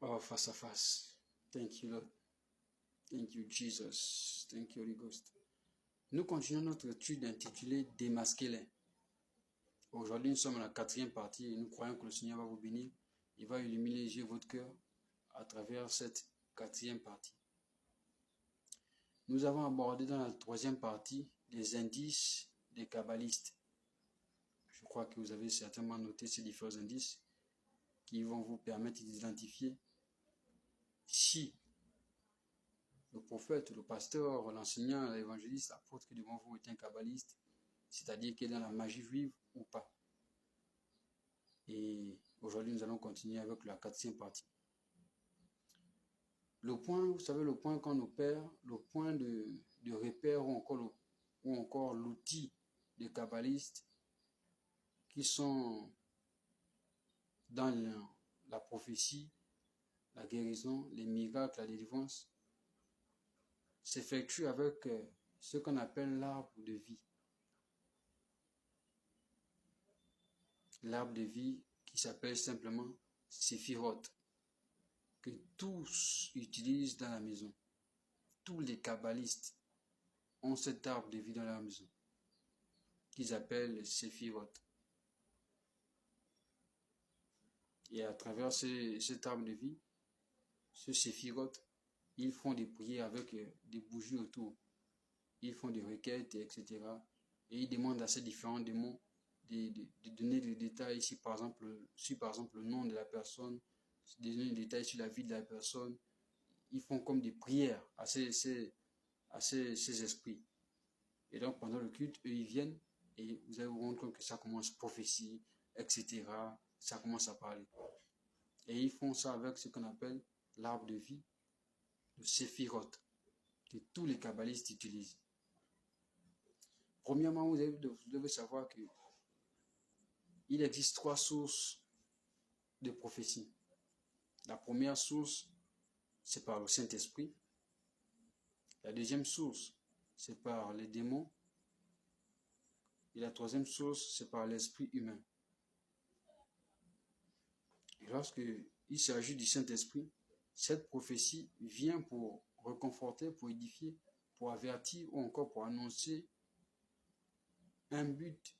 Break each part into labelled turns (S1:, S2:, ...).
S1: Oh, face à face. Thank you, Lord. Thank you, Jesus. Thank you, Holy Ghost. Nous continuons notre étude intitulée Démasquez-les. Aujourd'hui, nous sommes à la 4e partie et nous croyons que le Seigneur va vous bénir. Il va illuminer les yeux de votre cœur à travers cette 4e partie. Nous avons abordé dans la 3e partie les indices des kabbalistes. Je crois que vous avez certainement noté ces différents indices qui vont vous permettre d'identifier si le prophète, le pasteur, l'enseignant, l'évangéliste, l'apôtre qui devant vous est un kabbaliste, c'est-à-dire qu'il est dans la magie juive ou pas. Et aujourd'hui, nous allons continuer avec la 4e partie. Le point, vous savez, le point qu'on opère, le point de repère ou encore l'outil des kabbalistes qui sont dans la prophétie, la guérison, les miracles, la délivrance, s'effectue avec ce qu'on appelle l'arbre de vie. L'arbre de vie qui s'appelle simplement Séphiroth, que tous utilisent dans la maison. Tous les kabbalistes ont cet arbre de vie dans leur maison, qu'ils appellent Séphiroth. Et à travers cet arbre de vie, ce Séphiroth, ils font des prières avec des bougies autour. Ils font des requêtes, etc. Et ils demandent à ces différents démons de donner des détails ici, par exemple, le nom de la personne, de donner des détails sur la vie de la personne. Ils font comme des prières à ces esprits. Et donc, pendant le culte, eux, ils viennent et vous allez vous rendre compte que ça commence prophétie, etc. Ça commence à parler. Et ils font ça avec ce qu'on appelle l'arbre de vie, le Séphiroth, que tous les kabbalistes utilisent. Premièrement, vous devez savoir que il existe 3 sources de prophétie. La première source, c'est par le Saint-Esprit. La deuxième source, c'est par les démons. Et la troisième source, c'est par l'esprit humain. Et lorsque il s'agit du Saint-Esprit, cette prophétie vient pour reconforter, pour édifier, pour avertir ou encore pour annoncer un but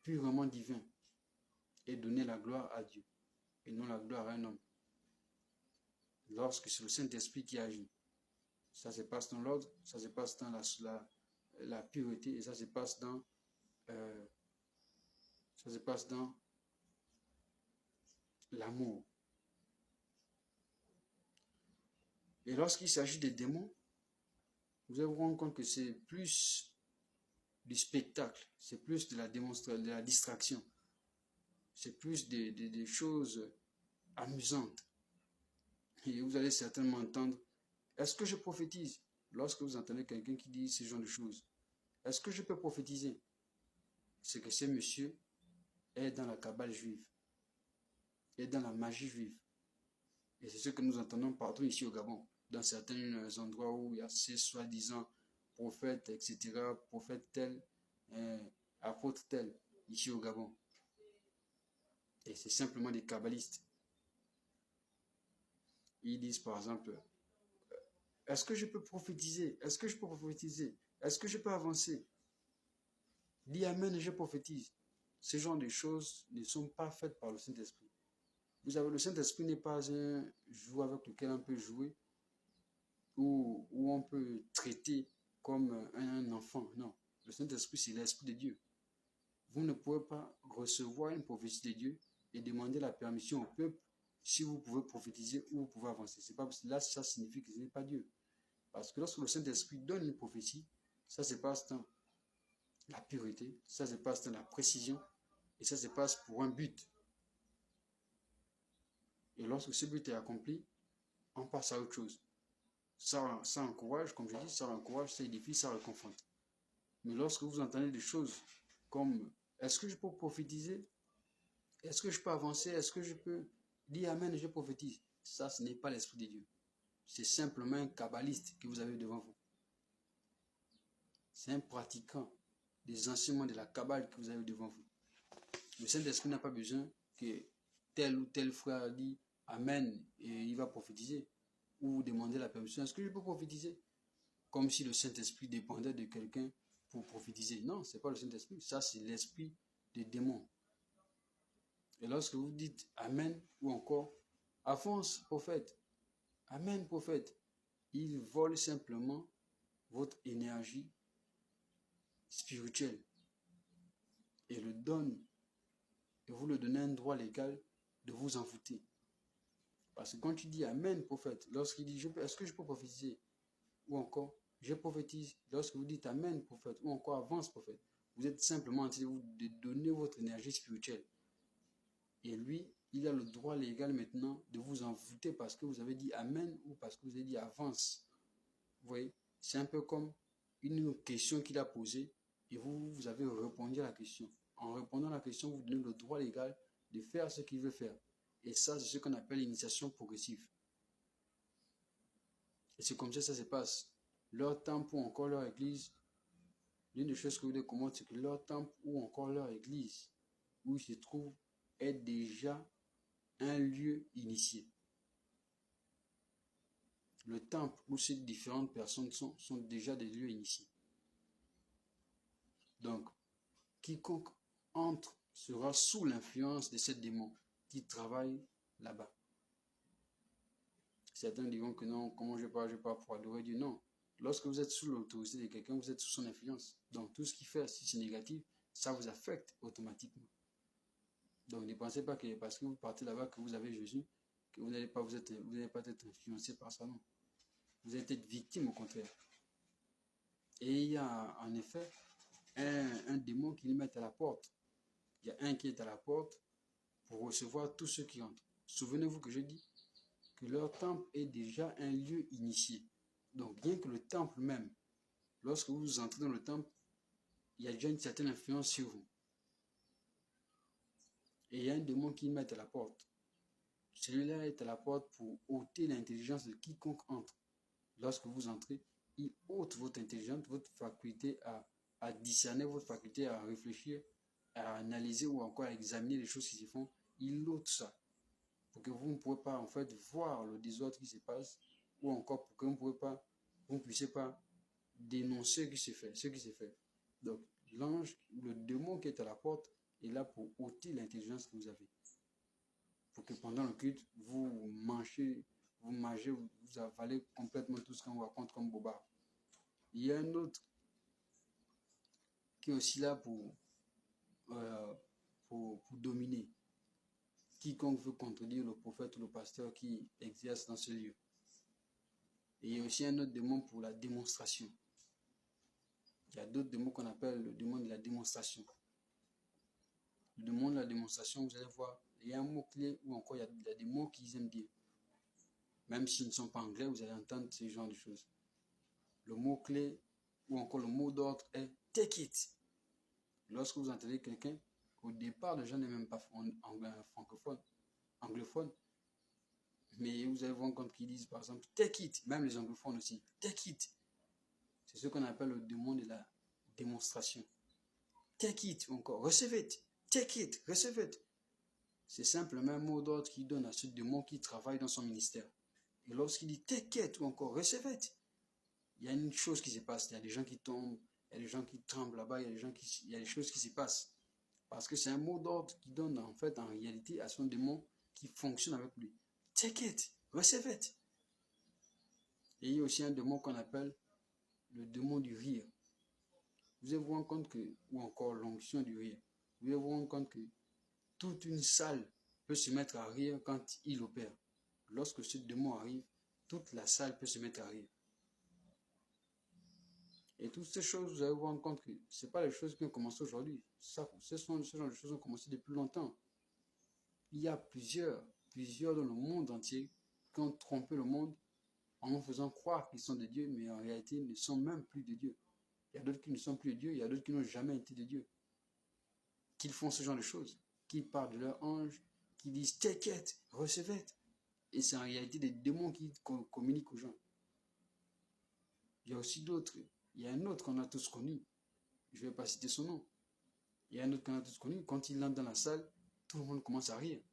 S1: purement divin et donner la gloire à Dieu et non la gloire à un homme. Lorsque c'est le Saint-Esprit qui agit, ça se passe dans l'ordre, ça se passe dans la pureté et ça se passe dans l'amour. Et lorsqu'il s'agit des démons, vous allez vous rendre compte que c'est plus du spectacle, c'est plus de la démonstration, de la distraction, c'est plus des choses amusantes. Et vous allez certainement entendre, est-ce que je prophétise? Lorsque vous entendez quelqu'un qui dit ce genre de choses, est-ce que je peux prophétiser? C'est que ce monsieur est dans la kabbale juive, est dans la magie juive. Et c'est ce que nous entendons partout ici au Gabon, dans certains endroits où il y a ces soi-disant prophètes, etc., prophètes tels, apôtres tels, ici au Gabon. Et c'est simplement des kabbalistes. Ils disent par exemple, est-ce que je peux prophétiser? Est-ce que je peux prophétiser? Est-ce que je peux avancer? Dis Amen et je prophétise. Ce genre de choses ne sont pas faites par le Saint-Esprit. Vous savez, le Saint-Esprit n'est pas un jouet avec lequel on peut jouer ou on peut traiter comme un enfant. Non, le Saint-Esprit, c'est l'Esprit de Dieu. Vous ne pouvez pas recevoir une prophétie de Dieu et demander la permission au peuple si vous pouvez prophétiser ou vous pouvez avancer. C'est pas parce que là, ça signifie que ce n'est pas Dieu. Parce que lorsque le Saint-Esprit donne une prophétie, ça se passe dans la pureté, ça se passe dans la précision et ça se passe pour un but. Et lorsque ce but est accompli, on passe à autre chose. Ça encourage, comme je dis, ça encourage, ça édifie, ça réconforte. Mais lorsque vous entendez des choses comme est-ce que je peux prophétiser? Est-ce que je peux avancer? Est-ce que je peux dire Amen et je prophétise? Ça, ce n'est pas l'Esprit de Dieu. C'est simplement un kabbaliste que vous avez devant vous. C'est un pratiquant des enseignements de la Kabbale que vous avez devant vous. Le Saint-Esprit n'a pas besoin que tel ou tel frère dit Amen, et il va prophétiser. Ou vous demandez la permission, est-ce que je peux prophétiser? Comme si le Saint-Esprit dépendait de quelqu'un pour prophétiser. Non, ce n'est pas le Saint-Esprit, ça c'est l'esprit des démons. Et lorsque vous dites Amen, ou encore avance prophète, Amen prophète, il vole simplement votre énergie spirituelle et le donne, et vous le donnez un droit légal de vous envoûter. Parce que quand tu dis Amen prophète, lorsqu'il dit est-ce que je peux prophétiser, ou encore je prophétise, lorsque vous dites Amen prophète, ou encore avance prophète, vous êtes simplement en train de donner votre énergie spirituelle. Et lui, il a le droit légal maintenant de vous envoûter parce que vous avez dit Amen ou parce que vous avez dit avance. Vous voyez, c'est un peu comme une question qu'il a posée et vous avez répondu à la question. En répondant à la question, vous donnez le droit légal de faire ce qu'il veut faire. Et ça, c'est ce qu'on appelle l'initiation progressive. Et c'est comme ça que ça se passe. Leur temple ou encore leur église, l'une des choses que vous devez comprendre, c'est que leur temple ou encore leur église, où ils se trouvent, est déjà un lieu initié. Le temple où ces différentes personnes sont déjà des lieux initiés. Donc, quiconque entre sera sous l'influence de ces démons qui travaillent là-bas. Certains diront que non, comment je ne vais pas pouvoir adorer Dieu? Non. Lorsque vous êtes sous l'autorité de quelqu'un, vous êtes sous son influence. Donc, tout ce qu'il fait, si c'est négatif, ça vous affecte automatiquement. Donc, ne pensez pas que parce que vous partez là-bas, que vous avez Jésus, que vous n'allez pas être influencé par ça, non. Vous allez être victime au contraire. Et il y a en effet un démon qui lui met à la porte. Il y a un qui est à la porte pour recevoir tous ceux qui entrent. Souvenez-vous que je dis que leur temple est déjà un lieu initié. Donc, bien que le temple même, lorsque vous entrez dans le temple, il y a déjà une certaine influence sur vous. Et il y a un démon qui met à la porte. Celui-là est à la porte pour ôter l'intelligence de quiconque entre. Lorsque vous entrez, il ôte votre intelligence, votre faculté à discerner, votre faculté à réfléchir, à analyser ou encore à examiner les choses qui se font. Il ôte ça. Pour que vous ne pouvez pas en fait voir le désordre qui se passe, ou encore pour que vous ne puissiez pas dénoncer ce qui se fait. Donc, l'ange, le démon qui est à la porte, est là pour ôter l'intelligence que vous avez. Pour que pendant le culte, vous avalez complètement tout ce qu'on vous raconte comme bobard. Il y a un autre qui est aussi là pour dominer. Quiconque veut contredire le prophète ou le pasteur qui exerce dans ce lieu. Et il y a aussi un autre démon pour la démonstration. Il y a d'autres démons qu'on appelle le démon de la démonstration. Le démon de la démonstration, vous allez voir, il y a un mot-clé ou encore il y a des mots qu'ils aiment dire. Même s'ils ne sont pas anglais, vous allez entendre ce genre de choses. Le mot-clé ou encore le mot d'ordre est « take it ». Lorsque vous entendez quelqu'un, au départ, les gens n'est même pas anglophone. Mais vous allez voir quand ils disent par exemple « take it », même les anglophones aussi, « take it ». C'est ce qu'on appelle le démon de la démonstration. « Take it » ou encore « receive it »,« take it »,« receive it ». C'est simplement un mot d'ordre qui donne à ce démon qui travaille dans son ministère. Et lorsqu'il dit « take it » ou encore « receive it », il y a une chose qui se passe. Il y a des gens qui tombent, il y a des gens qui tremblent là-bas, il y a des choses qui se passent. Parce que c'est un mot d'ordre qui donne en fait en réalité à son démon qui fonctionne avec lui. Take it, receive it. Et il y a aussi un démon qu'on appelle le démon du rire. Vous allez vous rendre compte que, ou encore l'onction du rire, vous allez vous rendre compte que toute une salle peut se mettre à rire quand il opère. Lorsque ce démon arrive, toute la salle peut se mettre à rire. Et toutes ces choses, vous allez vous rendre compte que ce n'est pas les choses qui ont commencé aujourd'hui. Ce genre de choses qui ont commencé depuis longtemps. Il y a plusieurs dans le monde entier qui ont trompé le monde en faisant croire qu'ils sont des dieux, mais en réalité, ils ne sont même plus des dieux. Il y a d'autres qui ne sont plus des dieux, il y a d'autres qui n'ont jamais été des dieux. Qu'ils font ce genre de choses, qu'ils parlent de leur ange, qui disent « take it, recevez it ». Et c'est en réalité des démons qui communiquent aux gens. Il y a aussi d'autres. Il y a un autre qu'on a tous connu. Je ne vais pas citer son nom. Il y a un autre qu'on a tous connu. Quand il entre dans la salle, tout le monde commence à rire.